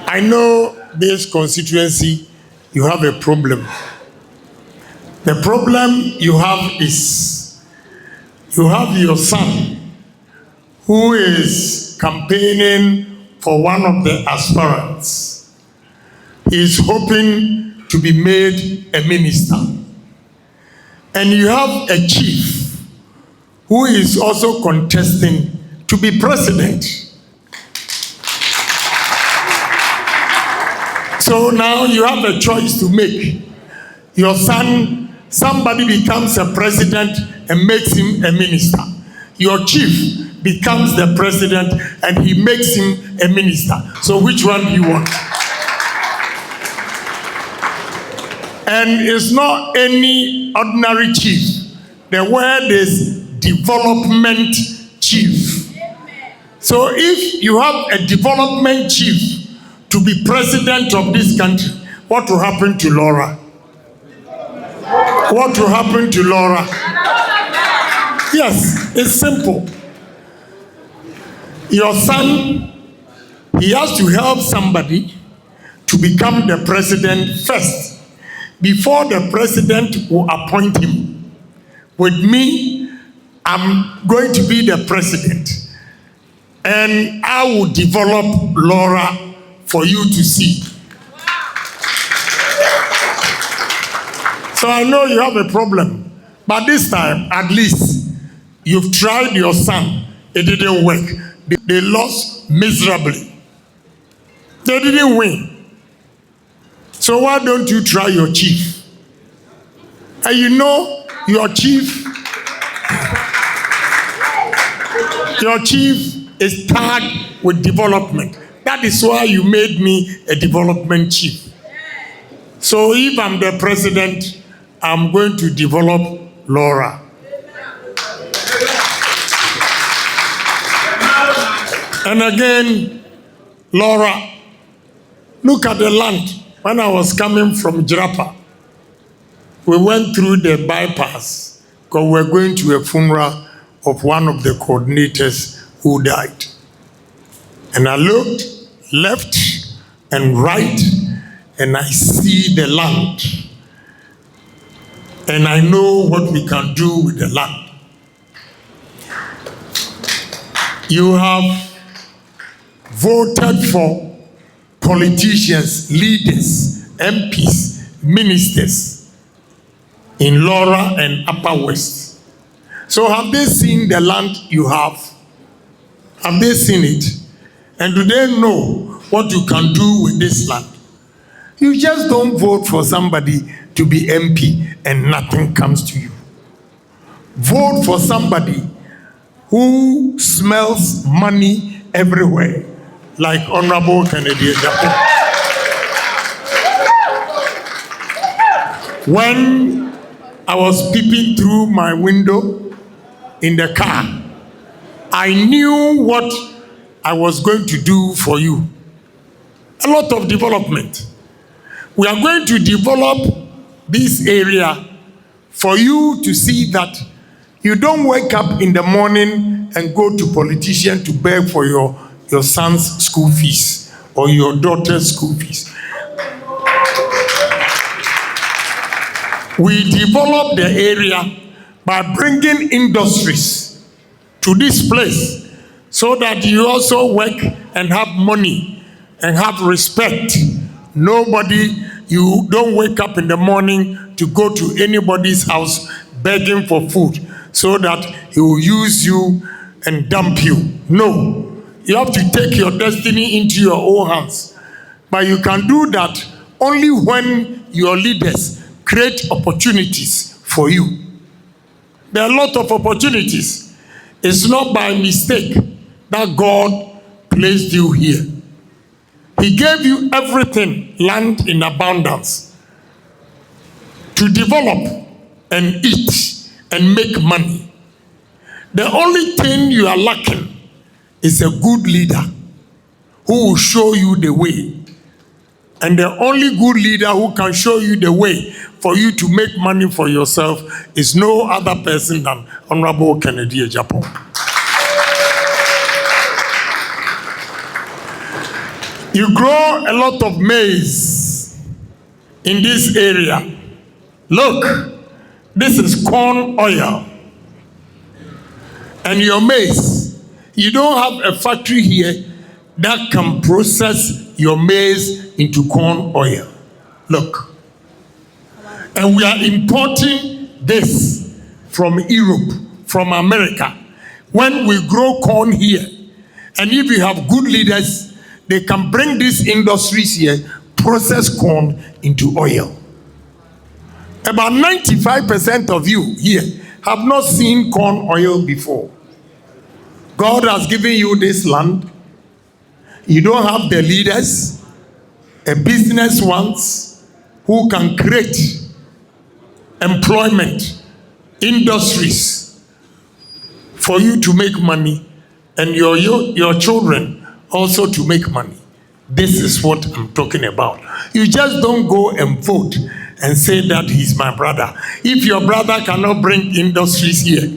I know this constituency, you have a problem. The problem you have is you have your son who is campaigning for one of the aspirants. He is hoping to be made a minister. And you have a chief who is also contesting to be president. So now you have a choice to make. Your son, somebody becomes a president and makes him a minister. Your chief becomes the president and he makes him a minister. So which one do you want? And it's not any ordinary chief. The word is development chief. So if you have a development chief to be president of this country, what will happen to Lawra? What will happen to Lawra? Yes, it's simple. Your son, he has to help somebody to become the president first, before the president will appoint him. With me, I'm going to be the president, and I will develop Lawra for you to see. So I know you have a problem, but this time, at least, you've tried your son. It didn't work. They lost miserably. They didn't win. So why don't you try your chief? And you know your chief is tagged with development. That is why you made me a development chief. So if I'm the president, I'm going to develop Lawra. And again, Lawra, look at the land. When I was coming from Jirapa, we went through the bypass because we were going to a funeral of one of the coordinators who died. And I looked left and right, and I see the land. And I know what we can do with the land. You have voted for politicians, leaders, MPs, ministers in Lawra and Upper West. So have they seen the land you have? Have they seen it? And do they know what you can do with this land? You just don't vote for somebody to be MP and nothing comes to you. Vote for somebody who smells money everywhere, like Honorable Kennedy. When I was peeping through my window in the car, I knew what I was going to do for you. A lot of development. We are going to develop this area for you to see that you don't wake up in the morning and go to politician to beg for your son's school fees or your daughter's school fees. We develop the area by bringing industries to this place so that you also work and have money and have respect. Nobody, you don't wake up in the morning to go to anybody's house begging for food so that he will use you and dump you. No, you have to take your destiny into your own hands. But you can do that only when your leaders create opportunities for you. There are a lot of opportunities. It's not by mistake that God placed you here. He gave you everything, land in abundance, to develop and eat and make money. The only thing you are lacking is a good leader who will show you the way. And the only good leader who can show you the way for you to make money for yourself is no other person than Honorable Kennedy Japan. You grow a lot of maize in this area. Look, this is corn oil. And your maize, you don't have a factory here that can process your maize into corn oil. Look. And we are importing this from Europe, from America. When we grow corn here, and if you have good leaders, they can bring these industries here, process corn into oil. About 95% of you here have not seen corn oil before. God has given you this land. You don't have the leaders, a business ones who can create employment, industries for you to make money and your children also to make money. This is what I'm talking about. You just don't go and vote and say that he's my brother. If your brother cannot bring industries here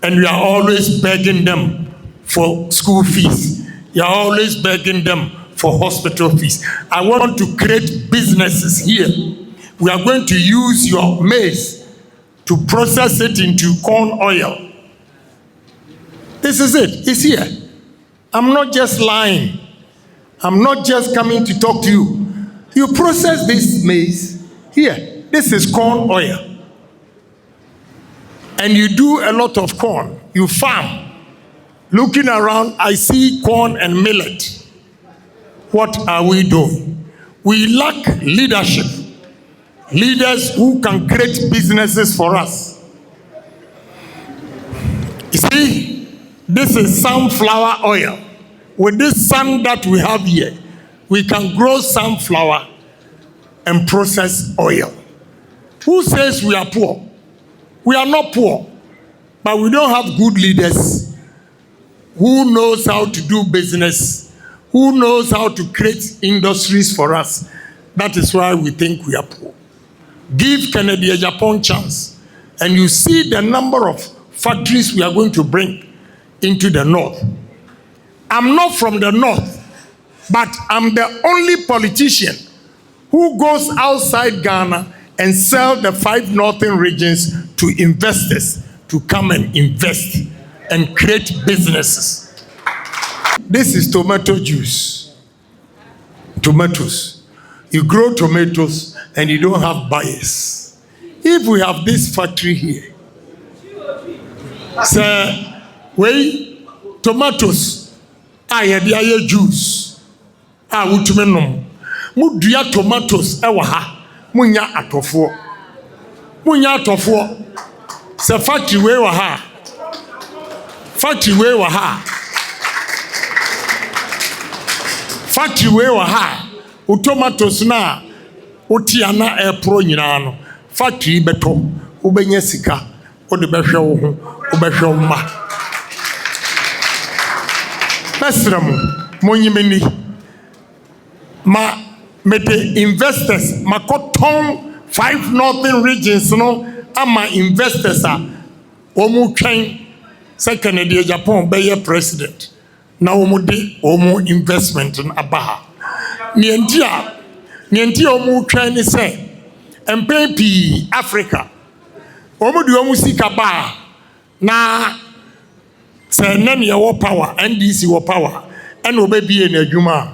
and you are always begging them for school fees, you are always begging them for hospital fees. I want to create businesses here. We are going to use your maize to process it into corn oil. This is it. It's here. I'm not just lying. I'm not just coming to talk to you. You process this maize here. This is corn oil. And you do a lot of corn. You farm. Looking around, I see corn and millet. What are we doing? We lack leadership. Leaders who can create businesses for us. You see, this is sunflower oil. With this sun that we have here, we can grow sunflower and process oil. Who says we are poor? We are not poor, but we don't have good leaders who knows how to do business, who knows how to create industries for us. That is why we think we are poor. Give Kennedy Japan chance, and you see the number of factories we are going to bring into the north. I'm not from the north, but I'm the only politician who goes outside Ghana and sell the 5 northern regions to investors to come and invest and create businesses. This is tomato juice. Tomatoes. You grow tomatoes and you don't have buyers. If we have this factory here, say, wait, tomatoes, I had the juice. I would to know. Mudia tomatoes, ewaha, munya atofo. Munya atofo. Se factory we waha. Factory we waha. Factory we waha. Tomatoes na otiana pro nyina no factory beto ubenya sika ode behwe wo ho obehwe wo ma mesram monyimeni ma mete investors makoton 5 northern regions no ama investors a omu twen se Kennedy Japan be ye president na omu de omu investment na abaha Nientia omu twen ni se MPP Africa omu di omu sika ba na se nani ya wo power NDC wo power and obebi na adwuma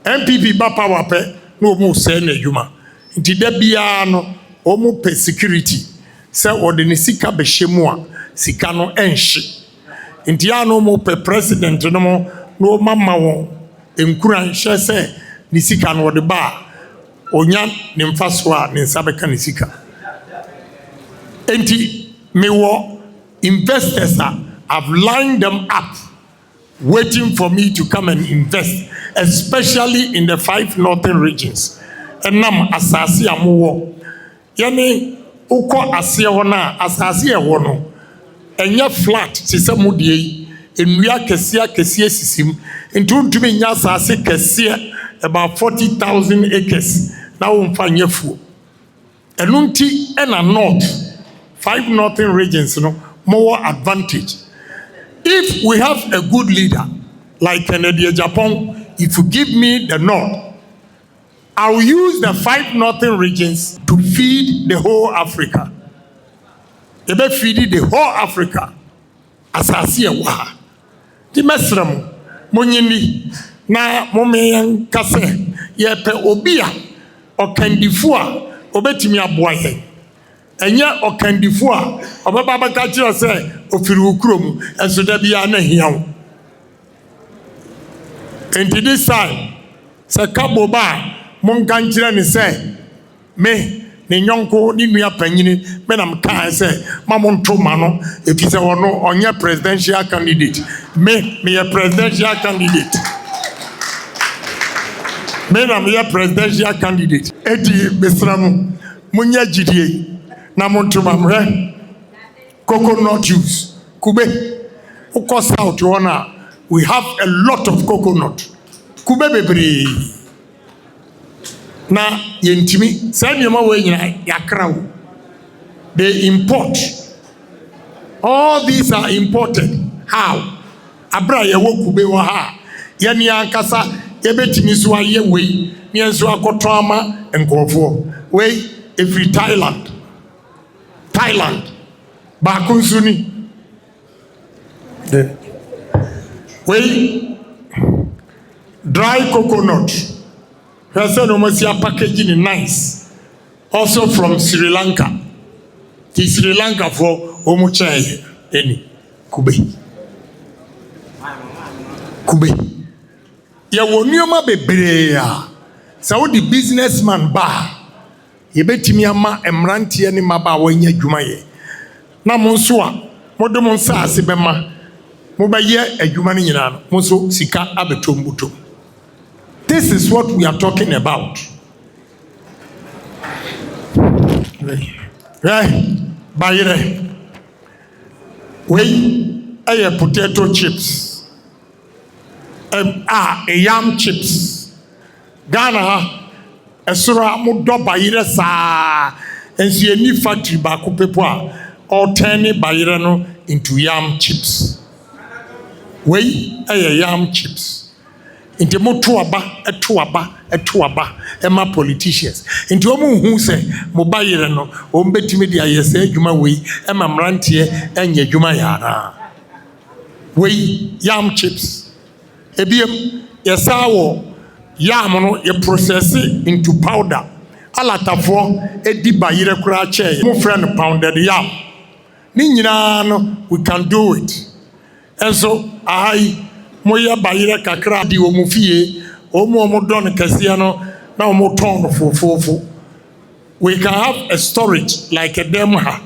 MPP ba power pe na omu se na adwuma nti da bia no omu pe security se ode ni sika be hyemu a sika no enhye nti ya no omu pe president no mo no mama won enkuran hye se ni sika no de ba onya ni mfaso a ni nsabeka ni sika enti me wo investors have lined them up waiting for me to come and invest, especially in the 5 northern regions. And nam asasi amuwo yani uko asie wona asasi e wono enya flat tise mudie enua kesia sisim ntumi nya asasi kesia about 40,000 acres na wonfa nyafuo enunti ena north 5 northern regions no more advantage. If we have a good leader like Kennedy Japan, if you give me the north, I will use the 5 northern regions to feed the whole Africa. They be feed the whole Africa. Asasi ewa. Di mesrem monyini na momeyan kase ye pe obi a okandifo a obetimi aboa ye. Enye okandifo a obaba baka kire se ofiri ukrom enso da bia na hiawo. Enti this time se kabo ba monka nkire ni se me ne nyonko ni nua panyini me na mka se mamonto ma no efise wono onye presidential candidate me a presidential candidate me na me presidential candidate edi besramu munya jidie na monto ma mre coconut juice kube uko south wona we have a lot of coconut kube bebre na yentimi sanyoma we nyina yakrawo. They import. All these are imported. How? Abra ye wo kube wo ha ye ni ankasa ye betimi so aye we ni enso akoto ama enkofo we every Thailand ba kunsuni we dry coconut. Person almost here packaging nice. Also from Sri Lanka. The Sri Lanka for omuchai any kube. Ya wonioma bebre. So the businessman ba. Ye betimi ama emrantie ni maba wanya dwuma ye. Na monso a modom nsa ase bema. Mo ba ye adwuma ni nyina no. Monso sika abetombutom. This is what we are talking about. Right? Bayre. We a potato chips. Yam chips. Ghana a sura mudo bayre sa. And see any factory baku pepo or turning bayre no into yam chips. We a yam chips. Inti mo etuaba ema politicians inti omo hu se mo bayire no o mbetimi dia yese adwuma we ema mrantie enye adwuma yara we yam chips ebiem yesawo yam no ye process into powder alatafo edi bayire kura che mo friend pounded yam ni nyina no we can do it. And so I moya bayire kakra di omufie omo don kase no na omo ton fofofo. We can have a storage like a demha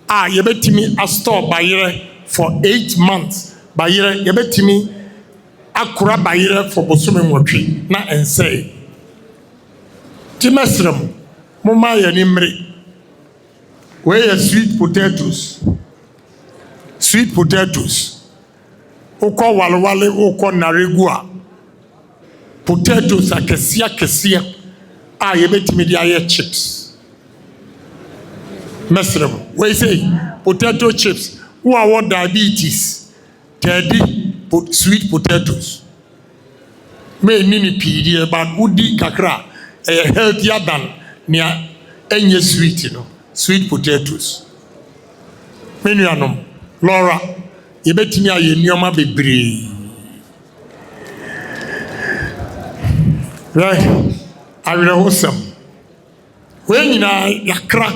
yebetimi a store bayire for 8 months bayire yebetimi akura bayire for bosome nwotwe na ense timesrem moma ya nimre we sweet potatoes uko walwale uko naregua potatoes akesia yebetimi dia ye chips mesrem we say potato chips who are diabetes sweet potatoes me nini pidi but udi kakra healthier than nia enye sweet potatoes menu anom Lawra yebetimi aye nioma bebre right awira hosam we nyina yakra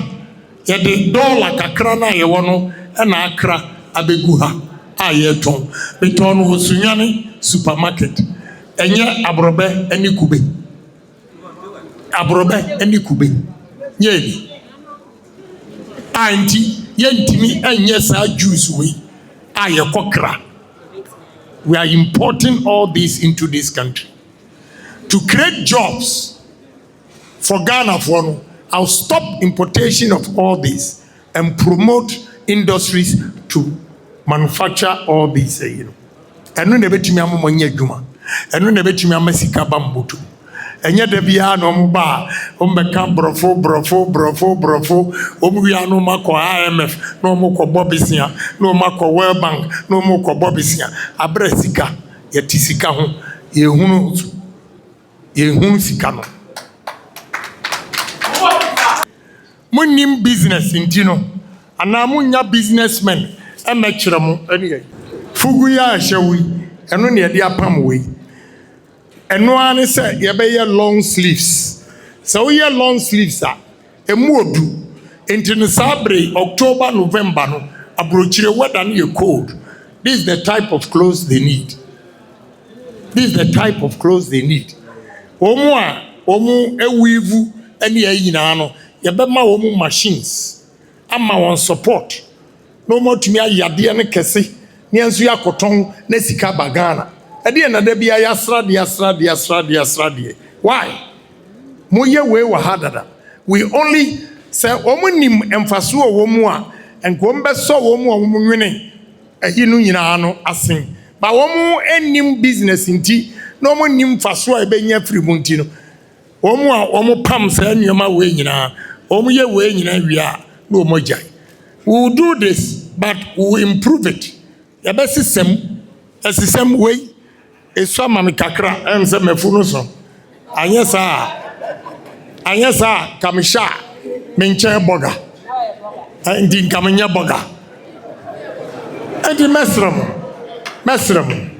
yede dollar kakra na ye wono na akra abegu ha ayeton beton no sunyane supermarket enye abrobe eni kube nyeli anti yentimi enye sa juice we ayekokra. We are importing all this into this country to create jobs for Ghana. I'll stop importation of all this and promote industries to manufacture all this. Enu nebetimi amomanya dwuma. Enu nebetimi amasika bambutu. Enye de bia no mba ombeka brofo omuya no mako IMF no mako bobisia no mako World Bank no mako bobisia abresika yetisika ho yehunu sika no monim business intino ana munya businessmen emekire mo ene fugu ya ahyewi eno ne yede apam we eno ane se ye be ye long sleeves so ye long sleeves a emu odu intino sabre October November no abrochire weather no ye cold. This is the type of clothes they need. Omu ewivu eni ayina no yebema omu machines ama won support no more tumi ayade ne kese ne enso yakoton na sika bagana ade na da bia yasra de why moye we wa hadada we only say omu nim emfaso omu a enkom beso omu omu nwene ahinu nyina no asen ba omu enim business nti no omu nim faso a ebenya free munti no omu a omu pam sa nneoma we nyina omu ye we nyina wia na omu jai. We will do this but we will improve it. Yabesisem esisem we eso mami kakra ense mefunu so anyesa kamisha menche boga ndi nkamenya boga enti mesrem